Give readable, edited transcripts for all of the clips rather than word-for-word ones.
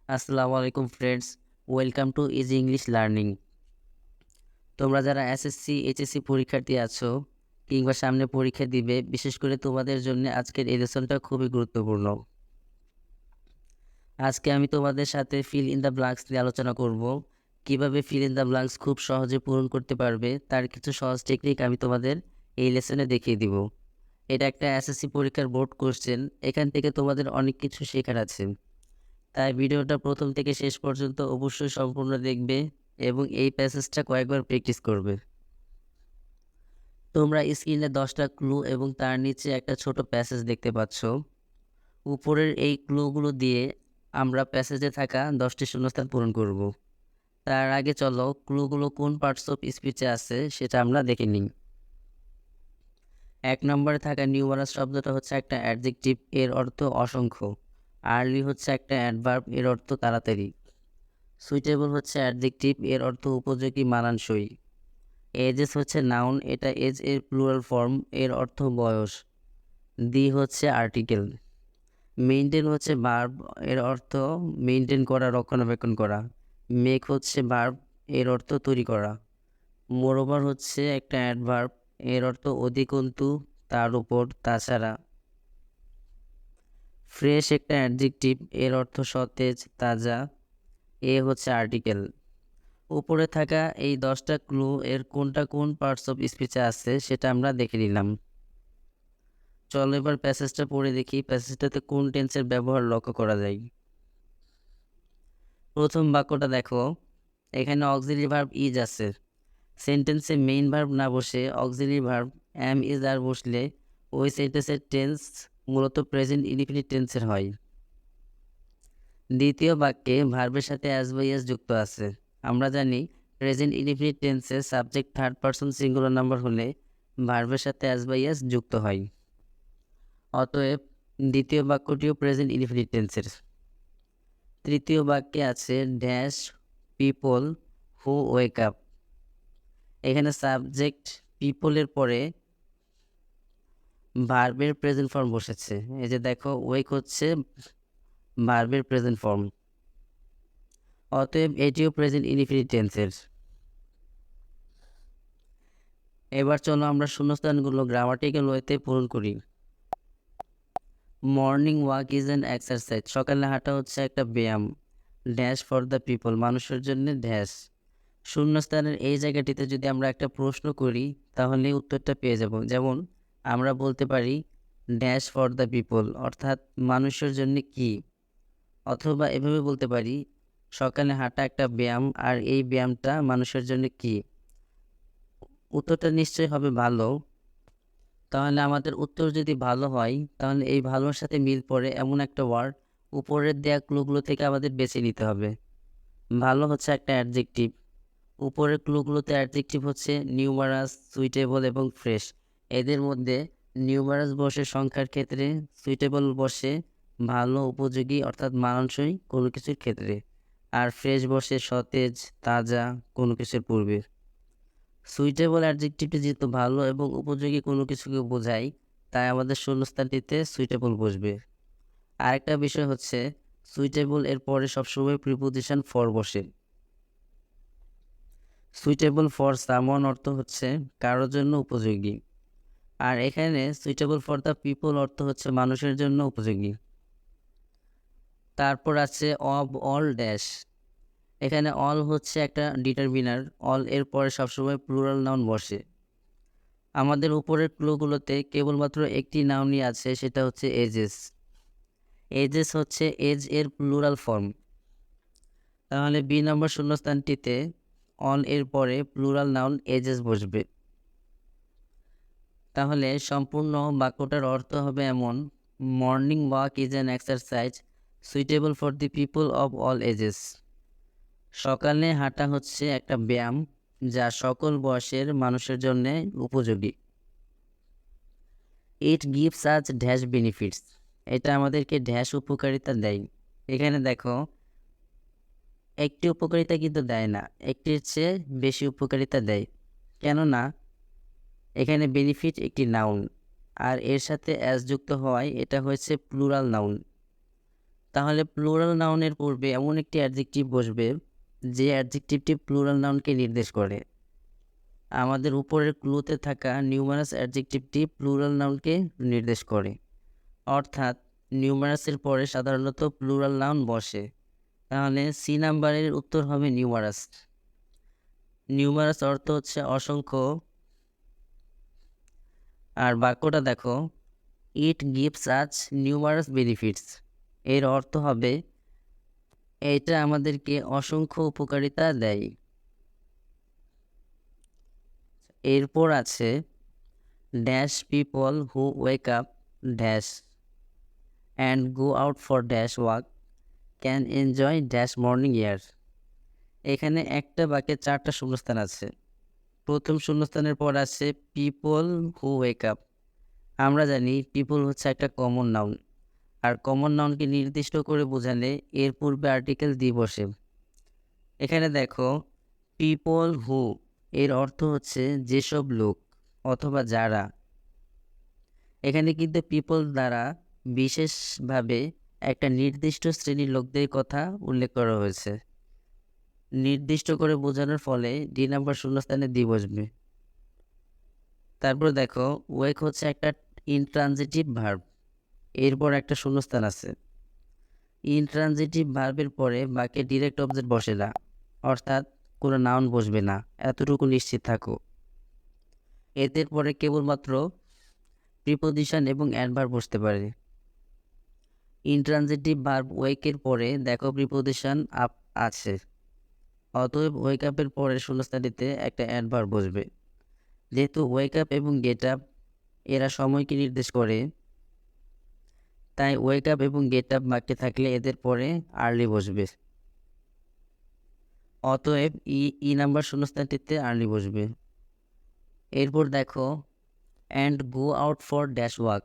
আসসালামু আলাইকুম friends, welcome to easy English learning. তোমরা যারা এসএসসি এইচএসসি পরীক্ষার্থী আছো কিংবা সামনে পরীক্ষা দিবে, বিশেষ করে তোমাদের জন্য আজকের এই লেসনটা খুবই গুরুত্বপূর্ণ। আজকে আমি তোমাদের সাথে ফিল ইন দ্য ব্ল্যাঙ্কস নিয়ে আলোচনা করব। কিভাবে ফিল ইন দ্য ব্ল্যাঙ্কস খুব সহজে পূরণ করতে পারবে তার কিছু সহজ টেকনিক আমি তোমাদের এই লেসনে দেখিয়ে দিব। এটা একটা এসএসসি পরীক্ষার বোর্ড কোশ্চেন, এখান থেকে তোমাদের অনেক কিছু শেখার আছে। তাই ভিডিওটা প্রথম থেকে শেষ পর্যন্ত অবশ্যই সম্পূর্ণ দেখবে এবং এই প্যাসেজটা কয়েকবার প্র্যাকটিস করবে। তোমরা স্ক্রিনে 10টা ক্লু এবং তার নিচে একটা ছোট প্যাসেজ দেখতে পাচ্ছ। উপরের এই ক্লুগুলো দিয়ে আমরা প্যাসেজে থাকা 10টি শূন্যস্থান পূরণ করব। তার আগে চলো ক্লুগুলো কোন পার্টস অফ স্পিচে আছে সেটা আমরা দেখে নিই। 1 নম্বরে থাকা নিউমারাস শব্দটা হচ্ছে একটা অ্যাডজেক্টিভ, এর অর্থ অসংখ্য। আর্লি হচ্ছে একটা অ্যাডভার্ব, এর অর্থ তাড়াতাড়ি। সুইটেবল হচ্ছে অ্যাডজেক্টিভ, এর অর্থ উপযোগী, মানানসই। এজেস হচ্ছে নাউন, এটা এজ এর প্লুরাল ফর্ম, এর অর্থ বয়স। দি হচ্ছে আর্টিকেল। মেইনটেন হচ্ছে ভার্ব, এর অর্থ মেইনটেন করা, রক্ষণাবেক্ষণ করা। মেক হচ্ছে ভার্ব, এর অর্থ তৈরি করা। মোরওভার হচ্ছে একটা অ্যাডভার্ব, এর অর্থ অধিকন্তু, তার উপর, তাছাড়া। ফ্রেশ একটা অ্যাডজেক্টিভ, এর অর্থ সতেজ, তাজা। এ হচ্ছে আর্টিকেল। উপরে থাকা এই 10টা ক্লু এর কোনটা কোন পার্টস অফ স্পিচে আছে সেটা আমরা দেখে নিলাম। চলো এবার প্যাসেজটা পড়ে দেখি প্যাসেজটাতে কোন টেন্সের ব্যবহার লক্ষ্য করা যায়। প্রথম বাক্যটা দেখো, এখানে অক্সিলারি ভার্ব ইজ আছে। সেন্টেন্সে মেইন ভার্ব না বসে অক্সিলারি ভার্ব অ্যাম ইজ আর বসলে ওই সেন্টেন্সের টেন্স মূলত প্রেজেন্ট ইনডিফিনিট টেন্সের হয়। দ্বিতীয় বাক্যে ভার্বের সাথে অ্যাজ বাই অ্যাজ যুক্ত আছে। আমরা জানি প্রেজেন্ট ইনডিফিনিট টেন্সে subject third person singular number হলে ভার্বের সাথে অ্যাজ বাই অ্যাজ যুক্ত হয়। অতএব দ্বিতীয় বাক্যটিও প্রেজেন্ট ইনডিফিনিট টেন্সের। তৃতীয় বাক্যে আছে dash people who wake up. এখানে সাবজেক্ট পিপলের পরে ভার্বের প্রেজেন্ট ফর্ম বসেছে। এই যে দেখো, ওয়েক হচ্ছে ভার্বের প্রেজেন্ট ফর্ম, অতএব এটিও প্রেজেন্ট ইনডিফিনিট টেন্সের। এবার চলো আমরা শূন্যস্থানগুলো গ্রামাটিক্যাল ওয়েতে পূরণ করি। Morning walk is an exercise, সকালে হাঁটা হচ্ছে একটা ব্যায়াম। ড্যাশ ফর দ্য পিপল, মানুষের জন্য ড্যাশ। শূন্যস্থানের এই জায়গাটিতে যদি আমরা একটা প্রশ্ন করি তাহলে উত্তরটা পেয়ে যাব। যেমন আমরা বলতে পারি ড্যাশ ফর দ্য পিপল, অর্থাৎ মানুষের জন্য কি। অথবা এভাবে বলতে পারি সকালে হাঁটা একটা ব্যায়াম আর এই ব্যায়ামটা মানুষের জন্য কি। উত্তরটা নিশ্চয়ই হবে ভালো। তাহলে আমাদের উত্তর যদি ভালো হয় তাহলে এই ভালোর সাথে মিল পড়ে এমন একটা ওয়ার্ড উপরের দেয়া ক্লুগুলো থেকে আমাদের বেছে নিতে হবে। ভালো হচ্ছে একটা অ্যাডজেক্টিভ। উপরের ক্লুগুলোতে অ্যাডজেক্টিভ হচ্ছে নিউমারাস, সুইটেবল এবং ফ্রেশ। এদের মধ্যে নিউমারাস বসে সংখ্যার ক্ষেত্রে, সুইটেবল বসে ভালো, উপযোগী অর্থাৎ মানানসই কোনো কিছুর ক্ষেত্রে, আর ফ্রেশ বসে সতেজ, তাজা কোনো কিছুর পূর্বে। সুইটেবল অ্যাডজেক্টিভটি যেহেতু ভালো এবং উপযোগী কোনো কিছুকে বোঝায়, তাই আমাদের শূন্যস্থানটিতে সুইটেবল বসবে। আরেকটা বিষয় হচ্ছে সুইটেবল এর পরে সবসময় প্রিপোজিশন ফর বসে। সুইটেবল ফর সামওয়ান অর্থ হচ্ছে কারোর জন্য উপযোগী, আর এখানে সুইটেবল ফর দ্য পিপল অর্থ হচ্ছে মানুষের জন্য উপযোগী। তারপর আছে অব অল ড্যাশ। এখানে অল হচ্ছে একটা ডিটারমিনার, অল এর পরে সবসময় প্লুরাল নাউন বসে। আমাদের উপরের ক্লুগুলোতে কেবলমাত্র একটি নাউনই আছে, সেটা হচ্ছে এজেস। এজেস হচ্ছে এজ এর প্লুরাল ফর্ম। তাহলে বি নম্বর শূন্যস্থানটিতে অন এর পরে প্লুরাল নাউন এজেস বসবে। তাহলে সম্পূর্ণ বাক্যটার অর্থ হবে এমন: morning walk is an exercise suitable for the people of all ages. সকালে হাঁটা হচ্ছে একটা ব্যায়াম যা সকল বয়সের মানুষের জন্য উপযোগী। ইট গিভস আজ ড্যাশ বেনিফিটস, এটা আমাদেরকে ড্যাশ উপকারিতা দেয়। এখানে দেখো, একটি উপকারিতা কিন্তু দেয় না, একটির চেয়ে বেশি উপকারিতা দেয়। কেননা এখানে বেনিফিট একটি নাউন আর এর সাথে অ্যাজ যুক্ত হওয়ায় এটা হয়েছে প্লুরাল নাউন। তাহলে প্লুরাল নাউনের পূর্বে এমন একটি অ্যাডজেক্টিভ বসবে যে অ্যাডজেক্টিভটি প্লুরাল নাউনকে নির্দেশ করে। আমাদের উপরের ক্লুতে থাকা নিউমারাস অ্যাডজেক্টিভটি প্লুরাল নাউনকে নির্দেশ করে, অর্থাৎ নিউমারাসের পরে সাধারণত প্লুরাল নাউন বসে। তাহলে সি নাম্বারের উত্তর হবে নিউমারাস। নিউমারাস অর্থ হচ্ছে অসংখ্য। আর বাক্যটা দেখো, it gives us numerous benefits. এর অর্থ হবে এটা আমাদেরকে অসংখ্য উপকারিতা দেয়। এরপর আছে dash people who wake up dash and go out for dash walk can enjoy dash morning air. এখানে একটা বাক্যে 4টা শূন্যস্থান আছে। প্রথম শূন্যস্থানের পর আছে পিপল হু ওয়েক আপ। আমরা জানি পিপল হচ্ছে একটা কমন নাউন, আর কমন নাউনকে নির্দিষ্ট করে বোঝালে এর পূর্বে আর্টিকেল দি বসে। এখানে দেখো পিপল হু এর অর্থ হচ্ছে যেসব লোক অথবা যারা। এখানে কিন্তু পিপল দ্বারা বিশেষভাবে একটা নির্দিষ্ট শ্রেণীর লোকদের কথা উল্লেখ করা হয়েছে। নির্দিষ্ট করে বোঝানোর ফলে ডি নাম্বার শূন্যস্থানে দি বসবে। তারপর দেখো ওয়েক হচ্ছে একটা ইনট্রানজিটিভ ভার্ব, এরপর একটা শূন্যস্থান আছে। ইনট্রানজিটিভ ভার্বের পরে বাক্যে ডিরেক্ট অবজেক্ট বসে না, অর্থাৎ কোনো নাউন বসবে না, এতটুকু নিশ্চিত থাকো। এদের পরে কেবলমাত্র প্রিপোজিশন এবং অ্যাডভার্ব বসতে পারে। ইনট্রানজিটিভ ভার্ব ওয়েকের পরে দেখো প্রিপোজিশন আপ আছে, অতএব ওয়েক আপের পরে শূন্যস্থানীতে একটা অ্যাডভার্ব বসবে। যেহেতু ওয়েক আপ এবং গেট আপ এরা সময়কে নির্দেশ করে, তাই ওয়েক আপ এবং গেট আপ বাক্যে থাকলে এদের পরে আর্লি বসবে। অতএব ই নাম্বার শূন্যস্থানটিতে আর্লি বসবে। এরপর দেখো and go out for dash walk.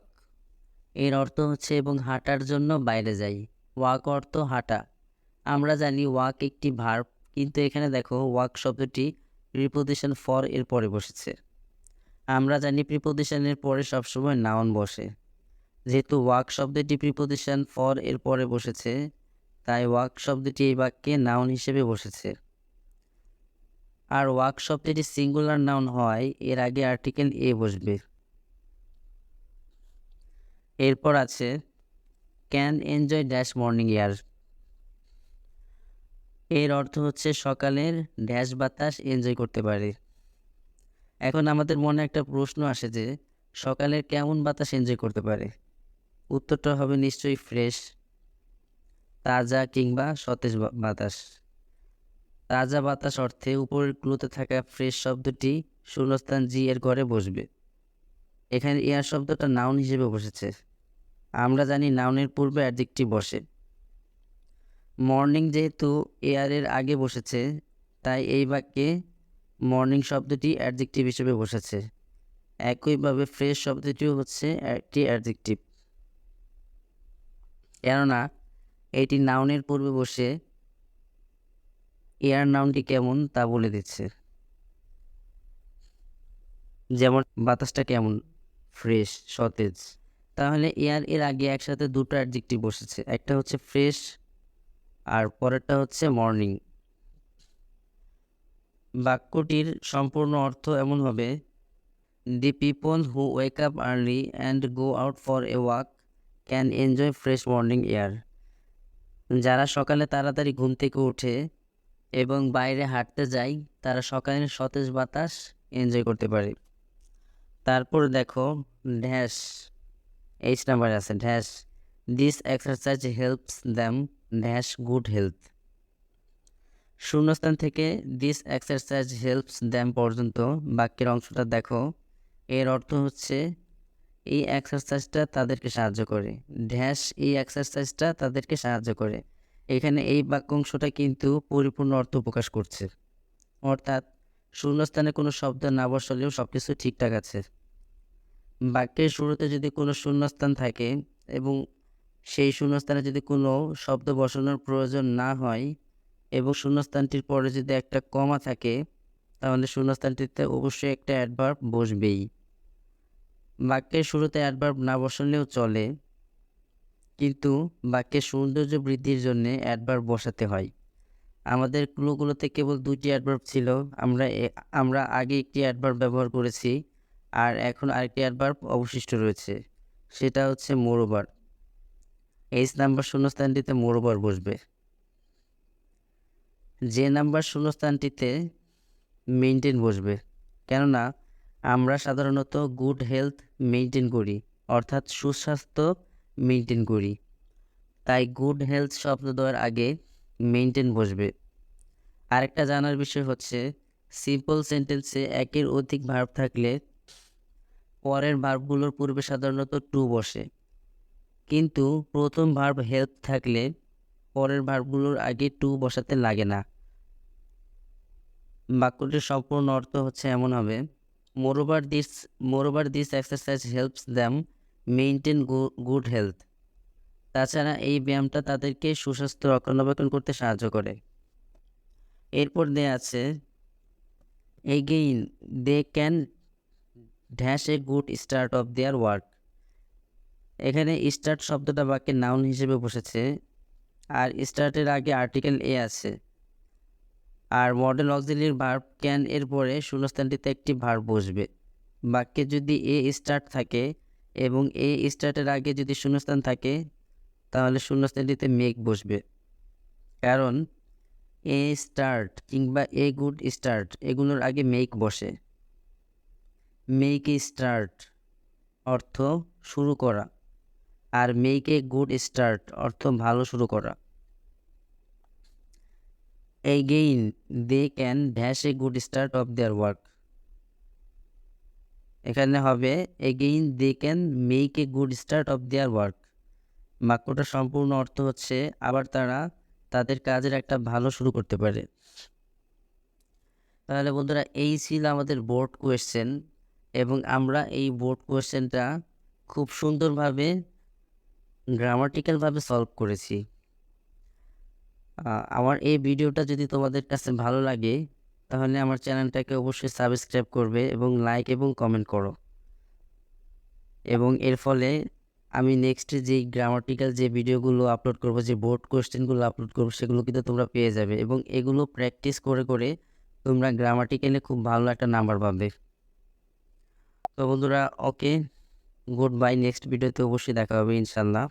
এর অর্থ হচ্ছে এবং হাঁটার জন্য বাইরে যাই। ওয়াক অর্থ হাঁটা। আমরা জানি ওয়াক একটি ভার্ব, কিন্তু এখানে দেখো ওয়াক শব্দটি প্রিপোজিশন ফর এর পরে বসেছে। আমরা জানি প্রিপোজিশনের পরে সবসময় নাউন বসে। যেহেতু ওয়াক শব্দটি প্রিপোজিশন ফর এর পরে বসেছে, তাই ওয়াক শব্দটি এই বাক্যে নাউন হিসেবে বসেছে। আর ওয়াক শব্দটি সিঙ্গুলার নাউন হয় এর আগে আর্টিকেল এ বসবে। এরপর আছে can enjoy dash morning air. এর অর্থ হচ্ছে সকালের ড্যাশ বাতাস এনজয় করতে পারে। এখন আমাদের মনে একটা প্রশ্ন আসে যে সকালের কেমন বাতাস এনজয় করতে পারে। উত্তরটা হবে নিশ্চয়ই ফ্রেশ, তাজা কিংবা সতেজ বাতাস। তাজা বাতাস অর্থে উপরের ক্লুতে থাকা ফ্রেশ শব্দটি শূন্যস্থান জি এর ঘরে বসবে। এখানে এয়ার শব্দটা নাউন হিসেবে বসেছে। আমরা জানি নাউনের পূর্বে অ্যাডজেক্টিভ বসে। মর্নিং যেহেতু এয়ারের আগে বসেছে, তাই এই বাক্যে মর্নিং শব্দটি অ্যাডজেক্টিভ হিসেবে বসেছে। একইভাবে ফ্রেশ শব্দটিও হচ্ছে একটি অ্যাডজেক্টিভ, কেননা এটি নাউনের পূর্বে বসে এয়ার নাউনটি কেমন তা বলে দিচ্ছে। যেমন বাতাসটা কেমন, ফ্রেশ, সতেজ। তাহলে এয়ার এর আগে একসাথে দুটো অ্যাডজেক্টিভ বসেছে, একটা হচ্ছে ফ্রেশ আর পরেরটা হচ্ছে মর্নিং। বাক্যটির সম্পূর্ণ অর্থ এমন হবে, the people who wake up early and go out for a walk can enjoy fresh morning air. যারা সকালে তাড়াতাড়ি ঘুম থেকে ওঠে এবং বাইরে হাঁটতে যায়, তারা সকালের সতেজ বাতাস এনজয় করতে পারে। তারপর দেখো ড্যাশ, এইচ নাম্বার আছে dash, this exercise helps them dash good health. শূন্যস্থান থেকে দিস এক্সারসাইজ হেল্পস দ্যাম পর্যন্ত বাক্যের অংশটা দেখো। এর অর্থ হচ্ছে এই এক্সারসাইজটা তাদেরকে সাহায্য করে, ড্যাশ এই এক্সারসাইজটা তাদেরকে সাহায্য করে। এখানে এই বাক্যাংশটা কিন্তু পরিপূর্ণ অর্থ প্রকাশ করছে, অর্থাৎ শূন্যস্থানে কোনো শব্দ না বসালেও সব কিছু ঠিকঠাক আছে। বাক্যের শুরুতে যদি কোনো শূন্যস্থান থাকে এবং সেই শূন্যস্থানে যদি কোনো শব্দ বসানোর প্রয়োজন না হয় এবং শূন্যস্থানটির পরে যদি একটা কমা থাকে, তাহলে শূন্যস্থানটিতে অবশ্যই একটা অ্যাডভার্ব বসবেই। বাক্যের শুরুতে অ্যাডভার্ব না বসালেও চলে, কিন্তু বাক্যের সৌন্দর্য বৃদ্ধির জন্য অ্যাডভার্ব বসাতে হয়। আমাদের ক্লুগুলোতে কেবল 2টি অ্যাডভার্ব ছিল। আমরা আগে একটি অ্যাডভার্ব ব্যবহার করেছি, আর এখন আরেকটি অ্যাডভার্ব অবশিষ্ট রয়েছে, সেটা হচ্ছে মোরওভার। এইচ নাম্বার শূন্যস্থানটিতে মোরওভার বসবে। যে নাম্বার শূন্যস্থানটিতে মেইনটেইন বসবে, কেননা আমরা সাধারণত গুড হেলথ মেইনটেইন করি, অর্থাৎ সুস্বাস্থ্য মেইনটেইন করি, তাই গুড হেলথ শব্দ দেওয়ার আগে মেইনটেইন বসবে। আরেকটা জানার বিষয় হচ্ছে, সিম্পল সেন্টেন্সে একের অধিক ভার্ব থাকলে পরের ভার্বগুলোর পূর্বে সাধারণত টু বসে, কিন্তু প্রথম ভার্ব হেল্প থাকলে পরের ভার্বগুলোর আগে টু বসাতে লাগে না। বাক্যটির সম্পূর্ণ অর্থ হচ্ছে এমন হবে, moreover this exercise helps them maintain good health. তাছাড়া এই ব্যায়ামটা তাদেরকে সুস্বাস্থ্য রক্ষণাবেক্ষণ করতে সাহায্য করে। এরপর দেয়া আছে, again they can dash a good start of their work. এখানে স্টার্ট শব্দটা বাক্যের নাউন হিসেবে বসেছে, আর স্টার্টের আগে আর্টিকেল এ আছে, আর মডেল অক্সিলিয়ারি ভার্ব ক্যান এর পরে শূন্যস্থানটিতে একটি ভার্ব বসবে। বাক্যে যদি এ স্টার্ট থাকে এবং এ স্টার্টের আগে যদি শূন্যস্থান থাকে, তাহলে শূন্যস্থানটিতে মেক বসবে, কারণ এ স্টার্ট কিংবা এ গুড স্টার্ট এগুলোর আগে মেক বসে। মেক এ স্টার্ট অর্থ শুরু করা, আর মেক এ গুড স্টার্ট অর্থ ভালো শুরু করা। Again they can dash a good start of their work. এখানে হবে again they can make a good start of their work. বাক্যটার সম্পূর্ণ অর্থ হচ্ছে, আবার তারা তাদের কাজের একটা ভালো শুরু করতে পারে। তাহলে বন্ধুরা, এই ছিল আমাদের বোর্ড কোয়েশ্চেন, এবং আমরা এই বোর্ড কোয়েশ্চেনটা খুব সুন্দরভাবে গ্রামাটিক্যালভাবে সলভ করেছি। আমার এই ভিডিওটা যদি তোমাদের কাছে ভালো লাগে, তাহলে আমার চ্যানেলটাকে অবশ্যই সাবস্ক্রাইব করবে এবং লাইক এবং কমেন্ট করো। এবং এর ফলে আমি নেক্সট যেই গ্রামাটিক্যাল যে ভিডিওগুলো আপলোড করব, যে বোর্ড কোয়েশ্চেনগুলো আপলোড করব, সেগুলো কিন্তু তোমরা পেয়ে যাবে, এবং এগুলো প্র্যাকটিস করে করে তোমরা গ্রামাটিক্যালে খুব ভালো একটা নাম্বার পাবে। তো বন্ধুরা, ওকে, গুড বাই। নেক্সট ভিডিওতে অবশ্যই দেখা হবে ইনশাল্লাহ।